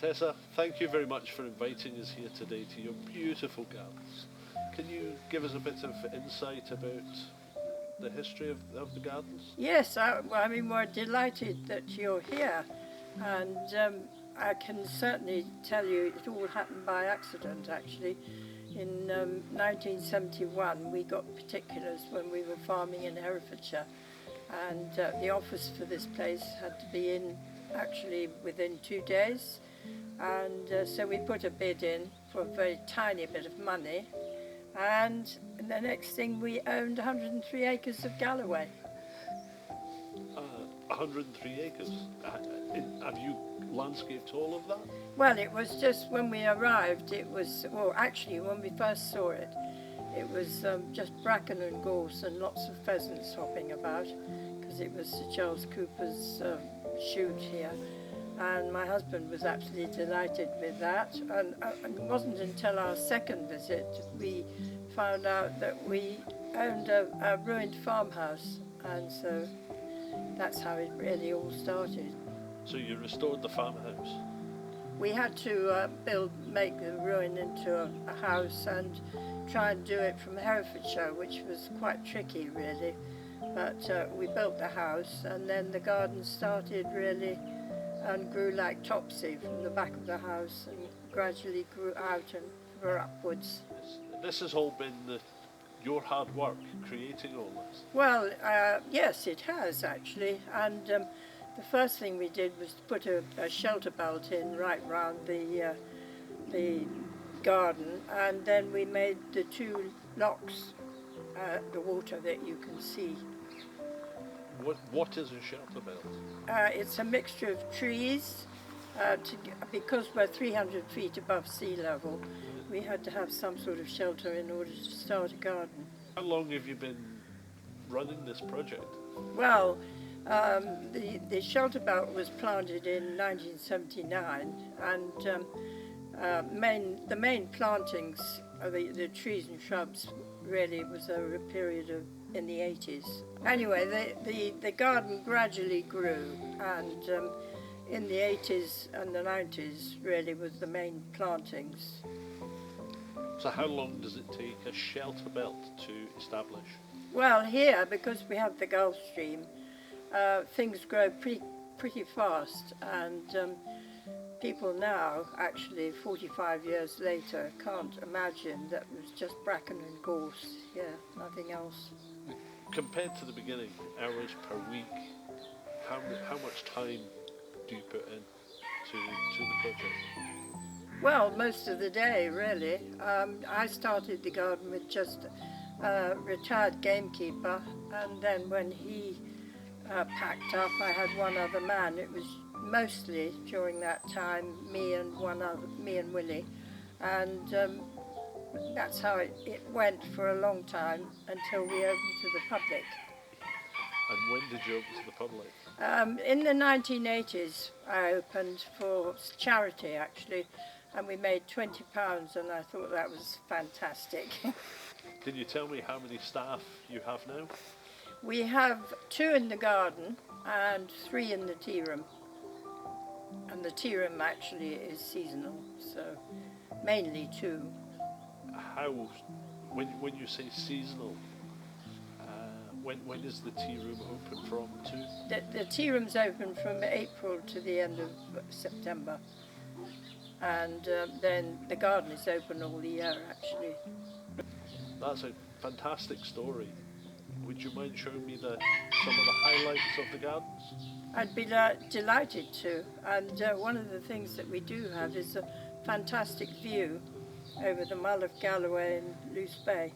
Tessa, thank you very much for inviting us here today to your beautiful gardens. Can you give us a bit of insight about the history of the gardens? Yes, I mean, we're delighted that you're here, and I can certainly tell you it all happened by accident, actually. In 1971, we got particulars when we were farming in Herefordshire, and the office for this place had to be in actually within 2 days, and so we put a bid in for a very tiny bit of money, and the next thing we owned 103 acres of Galloway. 103 acres. Have you landscaped all of that? Well, it was just when we arrived, it was, well, actually, when we first saw it, it was just bracken and gorse and lots of pheasants hopping about, because it was Sir Charles Cooper's shoot here. And my husband was absolutely delighted with that. And it wasn't until our second visit we found out that we owned a ruined farmhouse, and so that's how it really all started. So you restored the farmhouse? We had to make the ruin into a house and try and do it from Herefordshire, which was quite tricky really. But we built the house, and then the garden started really and grew like topsy from the back of the house, and gradually grew out and grew upwards. This has all been your hard work creating all this? Well, yes, it has actually, and the first thing we did was to put a shelter belt in right round the garden, and then we made the 2 locks, the water that you can see. What is a shelter belt? It's a mixture of trees, because we're 300 feet above sea level, we had to have some sort of shelter in order to start a garden. How long have you been running this project? Well, the shelter belt was planted in 1979, and the main plantings, the trees and shrubs, really was over a period of in the 80s. Anyway, the garden gradually grew, and in the 80s and the 90s really was the main plantings. So how long does it take a shelter belt to establish? Well, here, because we have the Gulf Stream, things grow pretty fast, and people now, actually 45 years later, can't imagine that it was just bracken and gorse, nothing else. Compared to the beginning, hours per week, how much time do you put in to the project? Well, most of the day, really. I started the garden with just a retired gamekeeper, and then when he packed up, I had one other man. It was mostly during that time me and Willie, and that's how it went for a long time until we opened to the public. And when did you open to the public? In the 1980s, I opened for charity actually, and we made £20, and I thought that was fantastic. Can you tell me how many staff you have now? We have 2 in the garden and 3 in the tea room. And the tea room actually is seasonal, so mainly 2. When you say seasonal, when is the tea room open from to? The tea room's open from April to the end of September. And then the garden is open all the year, actually. That's a fantastic story. Would you mind showing me some of the highlights of the gardens? I'd be delighted to. And one of the things that we do have is a fantastic view over the Mull of Galloway and Luce Bay.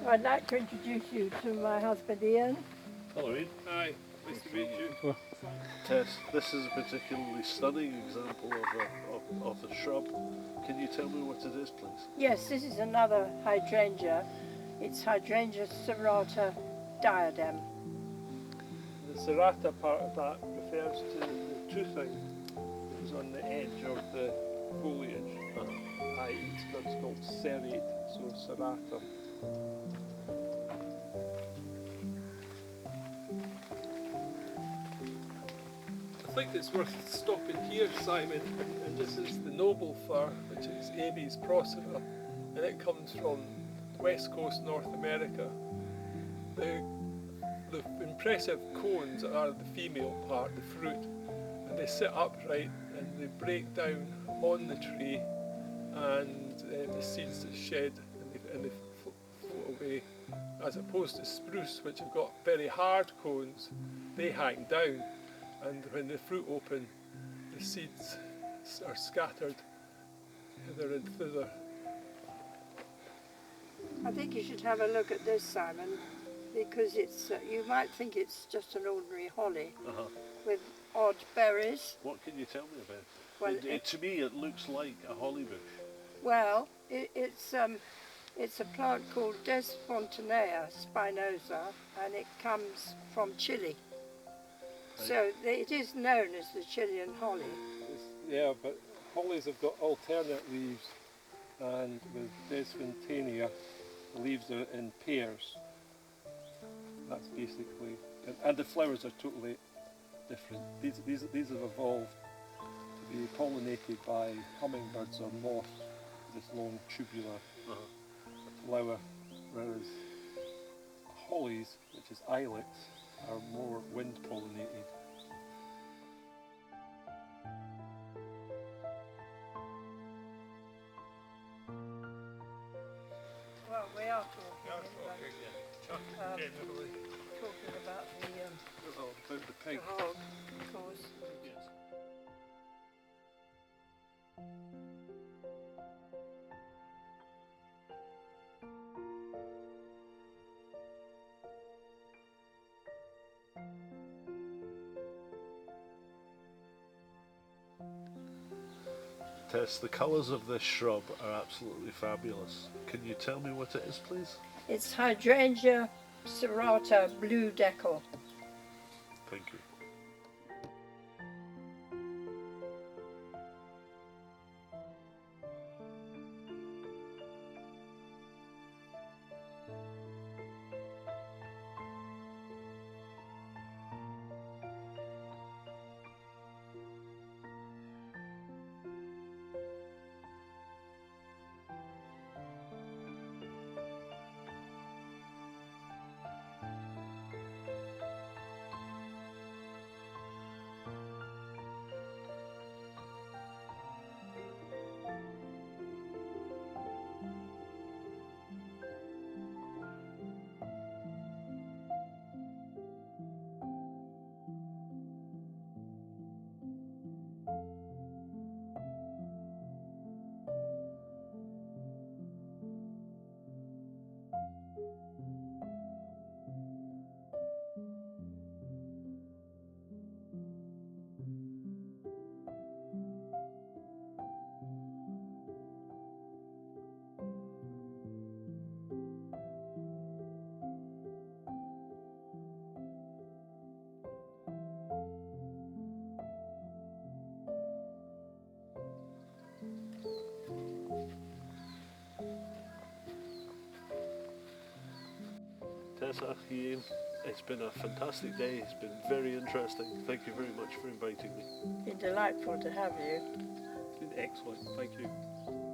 I'd like to introduce you to my husband Ian. Hello Ian. Hi, nice to meet you. Tess, this is a particularly stunning example of the shrub. Can you tell me what it is, please? Yes, this is another hydrangea. It's Hydrangea serrata diadem. The serrata part of that refers to the toothing that is on the edge of the foliage. It's called serrate, so serrata. think it's worth stopping here, Simon, and this is the noble fir, which is Abies procera, and it comes from West Coast North America. The impressive cones are the female part, the fruit, and they sit upright and they break down on the tree, and the seeds are shed and they float away. As opposed to spruce, which have got very hard cones, they hang down, and when the fruit open, the seeds are scattered hither and thither. I think you should have a look at this, Simon, because it's you might think it's just an ordinary holly with odd berries. What can you tell me about it? Well, To me, it looks like a holly bush. Well, it's a plant called Des Fontanea spinosa, and it comes from Chile. Right. So it is known as the Chilean holly. Yeah, but hollies have got alternate leaves, and with Des Fontanea, the leaves are in pairs. That's basically, and the flowers are totally different. These have evolved to be pollinated by hummingbirds or moths, this long tubular flower, whereas hollies, which is ilex, are more wind pollinated. Well, we are talking about The pig. the hog, of course. Tess, the colours of this shrub are absolutely fabulous. Can you tell me what it is, please? It's Hydrangea serrata blue decal. Thank you. Tessa, Ian, it's been a fantastic day. It's been very interesting. Thank you very much for inviting me. It's delightful to have you. It's been excellent, thank you.